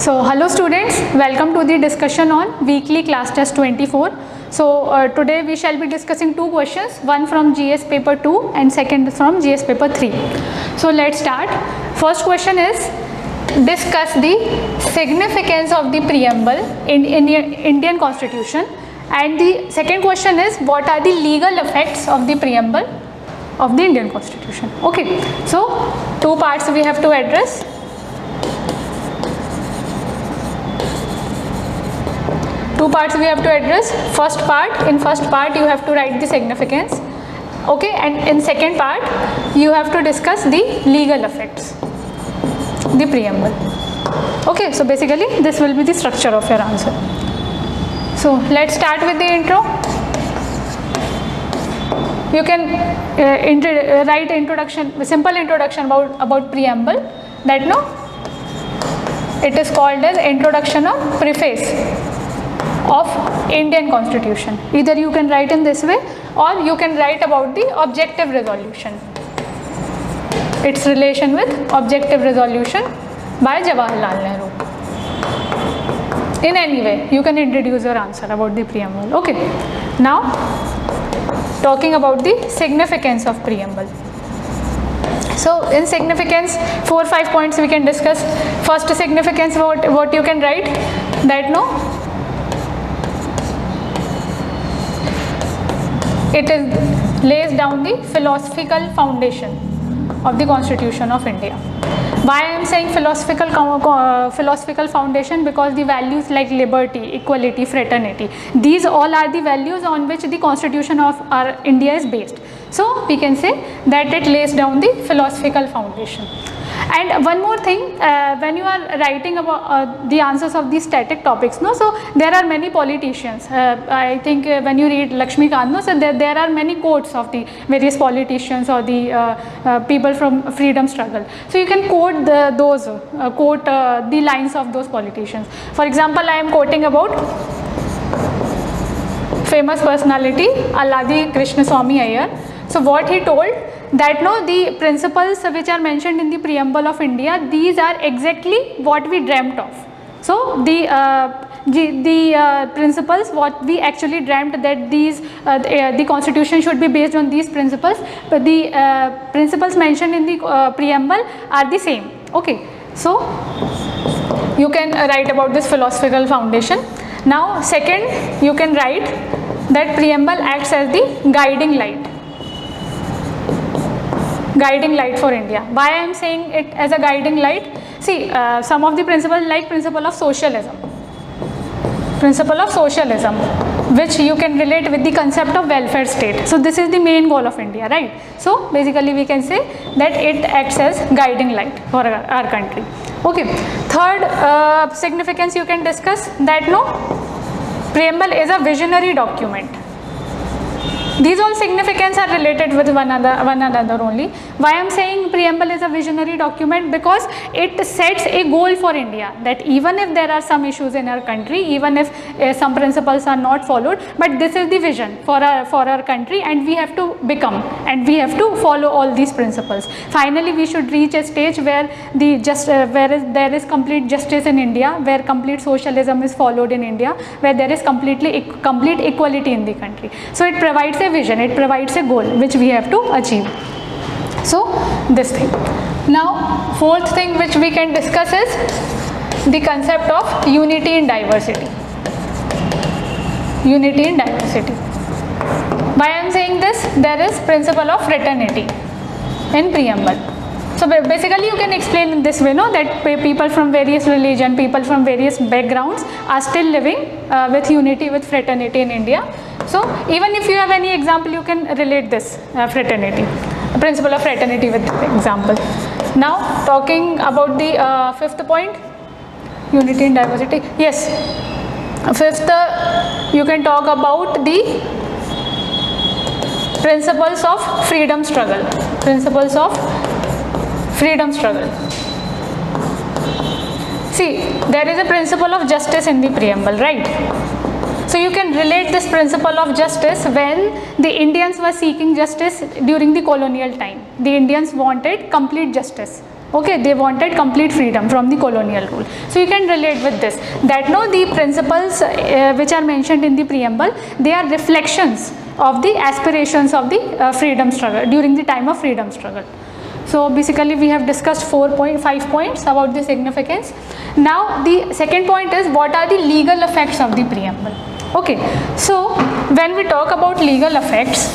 So hello students, welcome to the discussion on weekly class test 24. So today we shall be discussing two questions, one from GS paper 2 and second from GS paper 3. So let's start. First question is, discuss the significance of the preamble in Indian constitution, and the second question is, what are the legal effects of the preamble of the Indian constitution. Okay, so two parts we have to address. Two parts we have to address. First part, in first part you have to write the significance, okay, and in second part you have to discuss the legal effects, the preamble. Okay, so basically this will be the structure of your answer. So let's start with the intro. You can write introduction, simple introduction about preamble, that no, it is called as introduction or preface of Indian constitution. Either you can write in this way or you can write about the objective resolution, its relation with objective resolution by Jawaharlal Nehru. In any way you can introduce your answer about the preamble. Okay, now talking about the significance of preamble. So in significance, 4-5 points we can discuss. First significance, what you can write, that no, it lays down the philosophical foundation of the Constitution of India. Why I am saying philosophical foundation? Because the values like liberty, equality, fraternity, these all are the values on which the Constitution of our India is based. So we can say that it lays down the philosophical foundation. And one more thing, when you are writing about the answers of these static topics, no, so there are many politicians. I think when you read Lakshmikant, no, so there are many quotes of the various politicians or the people from freedom struggle. So you can quote the lines of those politicians. For example, I am quoting about famous personality Alladi Krishnaswamy Iyer. So what he told, that no, the principles which are mentioned in the preamble of India, these are exactly what we dreamt of. So the principles what we actually dreamt, that these the constitution should be based on these principles, but the principles mentioned in the preamble are the same. Okay, so you can write about this philosophical foundation. Now second, you can write that preamble acts as the guiding light for India. Why I am saying it as a guiding light? See, some of the principles like principle of socialism, which you can relate with the concept of welfare state. So this is the main goal of India, right? So basically we can say that it acts as guiding light for our country. Okay, third significance you can discuss, that no, preamble is a visionary document. These all significance are related with one another only. Why I am saying preamble is a visionary document? Because it sets a goal for India, that even if there are some issues in our country, even if some principles are not followed, but this is the vision for our country, and we have to become, and we have to follow all these principles. Finally we should reach a stage where there is complete justice in India, where complete socialism is followed in India, where there is complete equality in the country. So it provides a vision, it provides a goal which we have to achieve. So this thing. Now fourth thing which we can discuss is the concept of unity in diversity. Unity in diversity. Why I am saying this? There is principle of fraternity in preamble. So basically you can explain in this way, no, that people from various religion, people from various backgrounds are still living with unity, with fraternity in India. So even if you have any example, you can relate this fraternity, principle of fraternity with example. Now talking about the fifth point, unity in diversity. Yes, fifth, you can talk about the principles of freedom struggle. Principles of freedom struggle. See, there is a principle of justice in the preamble, right? So you can relate this principle of justice when the Indians were seeking justice during the colonial time. The Indians wanted complete justice. Okay, they wanted complete freedom from the colonial rule. So you can relate with this, that no, the principles which are mentioned in the preamble, they are reflections of the aspirations of the freedom struggle during the time of freedom struggle. So basically we have discussed 5 points about the significance. Now the second point is, what are the legal effects of the preamble? Okay, so when we talk about legal effects,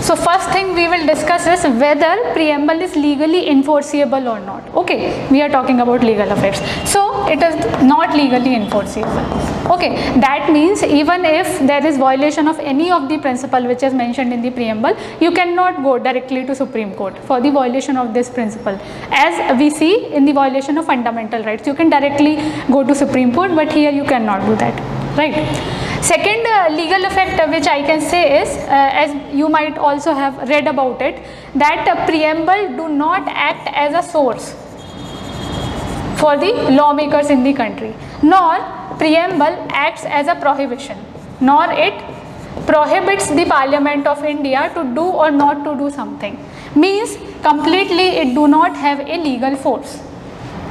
so first thing we will discuss is whether preamble is legally enforceable or not. Okay, we are talking about legal effects. So it is not legally enforceable. Okay, that means even if there is violation of any of the principle which is mentioned in the preamble, you cannot go directly to Supreme Court for the violation of this principle. As we see in the violation of fundamental rights, you can directly go to Supreme Court, but here you cannot do that, right? Second legal effect which I can say is, as you might also have read about it, that preamble do not act as a source for the lawmakers in the country, nor preamble acts as a prohibition, nor it prohibits the Parliament of India to do or not to do something. Means completely it do not have a legal force.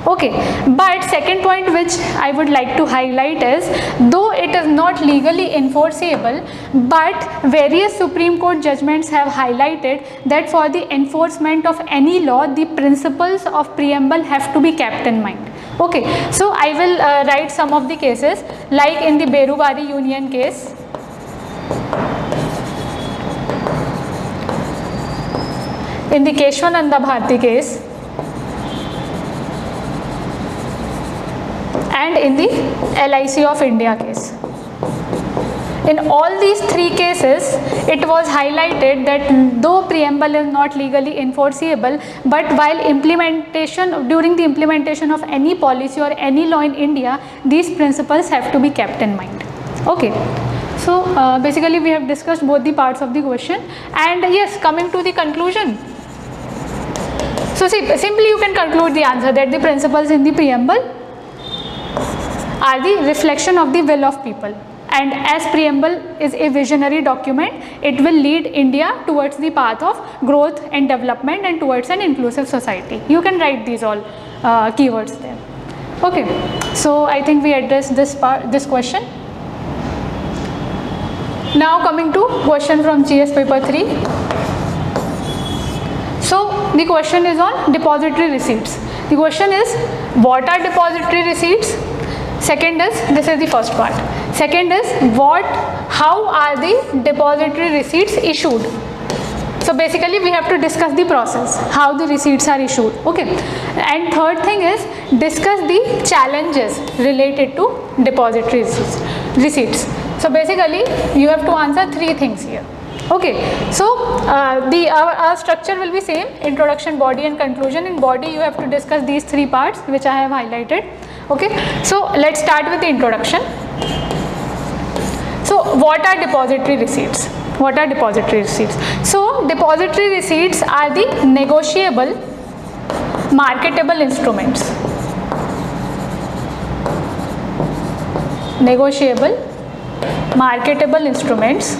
Okay, but second point which I would like to highlight is, though it is not legally enforceable, but various Supreme Court judgments have highlighted that for the enforcement of any law, the principles of preamble have to be kept in mind. Okay, so I will write some of the cases, like in the Berubari Union case, in the Keshwananda Bharti case, and in the LIC of India case. In all these three cases, it was highlighted that though preamble is not legally enforceable, but while during the implementation of any policy or any law in India, these principles have to be kept in mind. Okay, so basically we have discussed both the parts of the question, and yes, coming to the conclusion. So see, simply you can conclude the answer that the principles in the preamble are the reflection of the will of people, and as preamble is a visionary document, it will lead India towards the path of growth and development and towards an inclusive society. You can write these all keywords there. Okay, so I think we addressed this question. Now coming to question from GS paper 3. So the question is on depository receipts. The question is, what are depository receipts? Second is, this is the first part. Second is, how are the depository receipts issued? So basically we have to discuss the process, how the receipts are issued. Okay, and third thing is, discuss the challenges related to depository receipts. So basically you have to answer three things here. Okay, so our structure will be same: introduction, body and conclusion. In body you have to discuss these three parts which I have highlighted. Okay, so let's start with the introduction. So what are depository receipts? What are depository receipts? So depository receipts are the negotiable marketable instruments. Negotiable marketable instruments,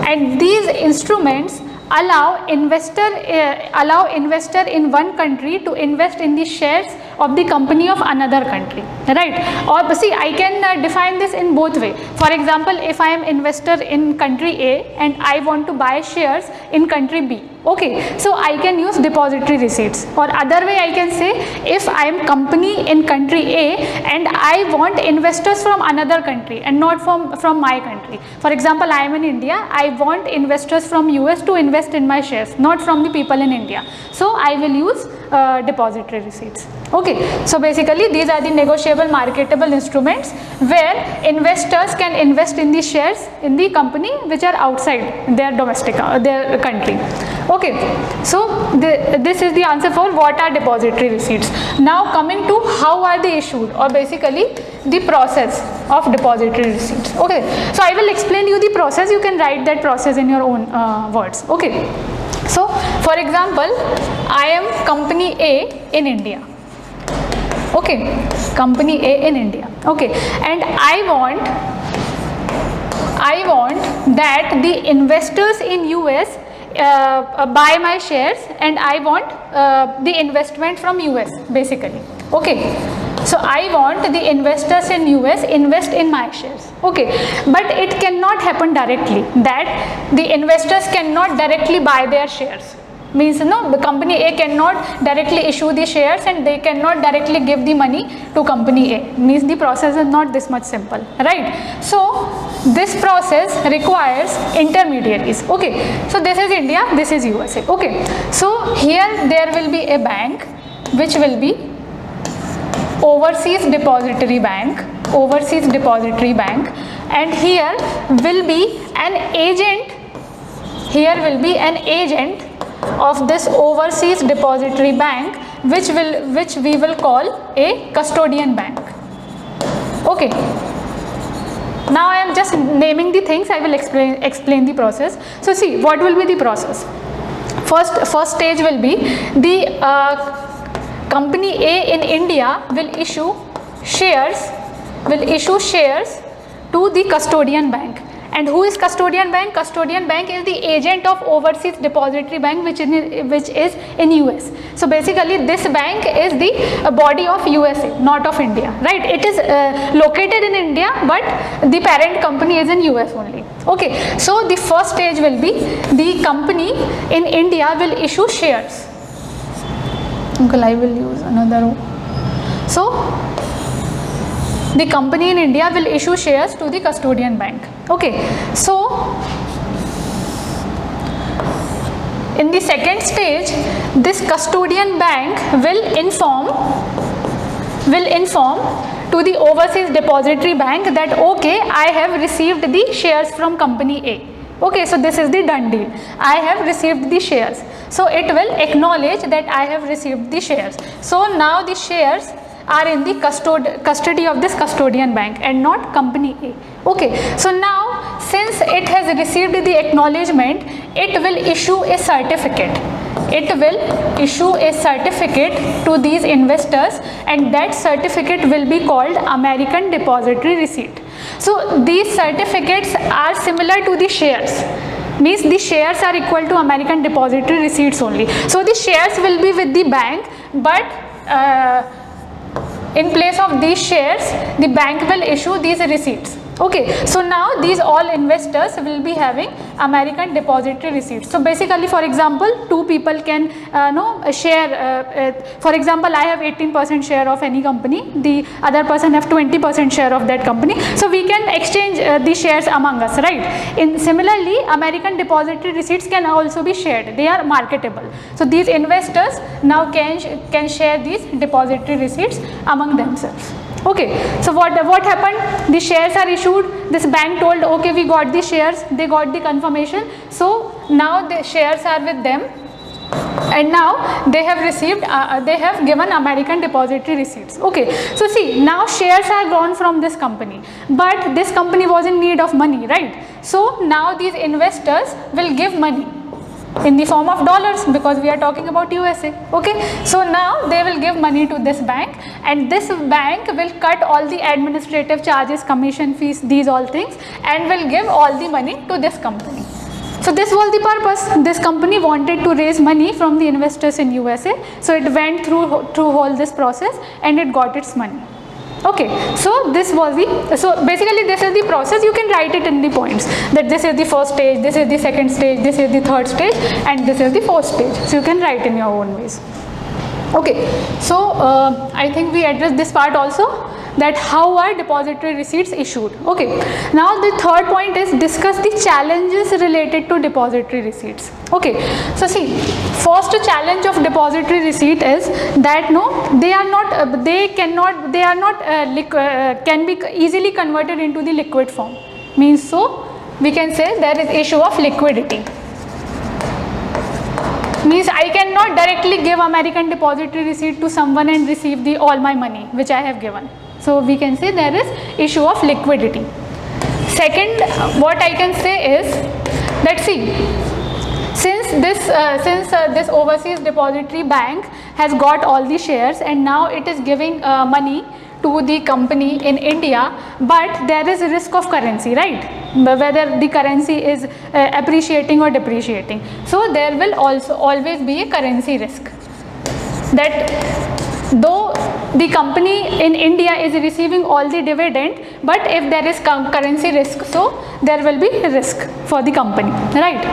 and these instruments allow investor in one country to invest in the shares of the company of another country, right? Or see, I can define this in both ways. For example, if I am investor in country A and I want to buy shares in country B, okay, so I can use depository receipts. Or other way I can say, if I am company in country A and I want investors from another country and not from my country. For example, I am in India, I want investors from US to invest in my shares, not from the people in India. So I will use depository receipts. Okay, so basically these are the negotiable marketable instruments where investors can invest in the shares in the company which are outside their their country. Okay, so this is the answer for what are depository receipts. Now coming to how are they issued, or basically the process of depository receipts. Okay, so I will explain you the process. You can write that process in your own words. Okay, so for example, I am company A in India. Okay, company A in India. Okay, and I I want that the investors in US buy my shares, and I want the investment from US basically. Okay, so I want the investors in US invest in my shares. Okay, but it cannot happen directly, that the investors cannot directly buy their shares. Means no, the company A cannot directly issue the shares and they cannot directly give the money to company A. Means the process is not this much simple, right? So this process requires intermediaries. Okay, so this is India, this is USA. Okay, so here there will be a bank which will be Overseas Depository Bank, Overseas Depository Bank, and here will be an agent, here will be an agent of this Overseas Depository Bank, which we will call a custodian bank. Okay, now I am just naming the things, I will explain the process. So see, what will be the process? First stage will be the company A in India will issue shares to the custodian bank. And who is custodian bank? Custodian bank is the agent of Overseas Depository Bank, which is in US. So basically this bank is the body of USA, not of India, right? It is located in India, but the parent company is in US only. Okay, so the first stage will be the company in India will issue shares. Uncle, I will use another row. So the company in India will issue shares to the custodian bank. Okay, so in the second stage, this custodian bank will inform to the Overseas Depository Bank that okay, I have received the shares from company A. Okay, so this is the done deal. I have received the shares. So it will acknowledge that I have received the shares. So now the shares are in the custody of this custodian bank and not company A. Okay, so now since it has received the acknowledgement, it will issue a certificate. It will issue a certificate to these investors, and that certificate will be called American Depository Receipt. So these certificates are similar to the shares. Means the shares are equal to American Depository Receipts only. So the shares will be with the bank, but in place of these shares, the bank will issue these receipts. Okay, so now these all investors will be having American Depository Receipts. So basically, for example, two people can share, for example, I have 18% share of any company, the other person have 20% share of that company. So we can exchange the shares among us, right? Similarly, American Depository Receipts can also be shared. They are marketable. So these investors now can share these depository receipts among themselves. Okay, so what happened? The shares are issued. This bank told, okay, we got the shares. They got the confirmation. So now the shares are with them, and now they have received, they have given American Depository Receipts. Okay, so see, now shares are gone from this company, but this company was in need of money, right? So now these investors will give money in the form of dollars, because we are talking about USA. Okay, so now they will give money to this bank, and this bank will cut all the administrative charges, commission fees, these all things, and will give all the money to this company. So this was the purpose. This company wanted to raise money from the investors in USA, so it went through all this process and it got its money. Okay, so this was so basically this is the process. You can write it in the points that this is the first stage, this is the second stage, this is the third stage, and this is the fourth stage. So you can write in your own ways. Okay, so I think we addressed this part also, that how are depository receipts issued. Okay, now the third point is discuss the challenges related to depository receipts. Okay, so see, first challenge of depository receipt is that can be easily converted into the liquid form. Means, so we can say there is issue of liquidity. Means I cannot directly give American Depository Receipt to someone and receive all my money which I have given. So we can say there is issue of liquidity. Second, what I can say is that see, since this Overseas Depository Bank has got all the shares and now it is giving money to the company in India, but there is a risk of currency, right? Whether the currency is appreciating or depreciating. So there will also always be a currency risk. That though the company in India is receiving all the dividend, but if there is currency risk, so there will be risk for the company, right?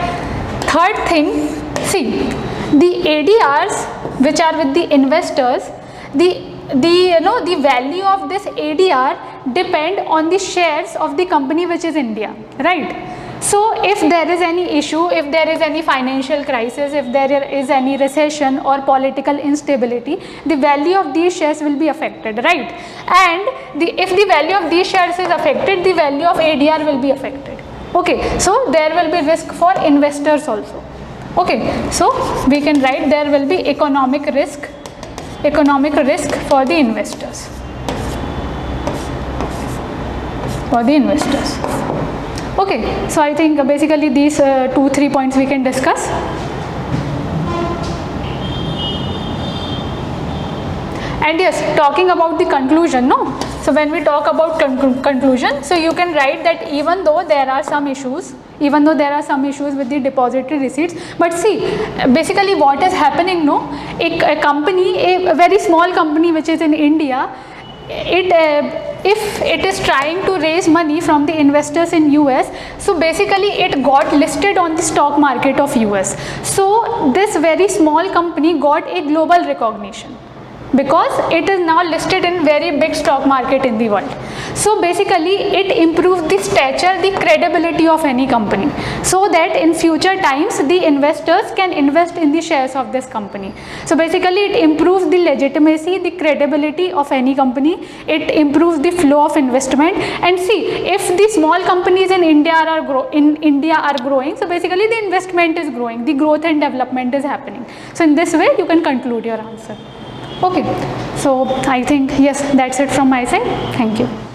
Third thing, see, the ADRs which are with the investors, the value of this ADR depend on the shares of the company which is India, right? So if there is any issue, if there is any financial crisis, if there is any recession or political instability, the value of these shares will be affected, right? And if the value of these shares is affected, the value of ADR will be affected. Okay, so there will be risk for investors also. Okay, so we can write there will be economic risk for the investors. Okay, so I think basically these 2-3 points we can discuss. And yes, talking about the conclusion, no? So when we talk about conclusion, so you can write that even though there are some issues with the depository receipts, but see, basically what is happening, no? A company, a very small company which is in India, if it is trying to raise money from the investors in US, so basically it got listed on the stock market of US. So this very small company got a global recognition because it is now listed in very big stock market in the world. So basically it improves the stature, the credibility of any company, so that in future times the investors can invest in the shares of this company. So basically it improves the legitimacy, the credibility of any company, it improves the flow of investment. And see, if the small companies in India are growing, so basically the investment is growing, the growth and development is happening. So in this way you can conclude your answer. Okay, so I think yes, that's it from my side. Thank you.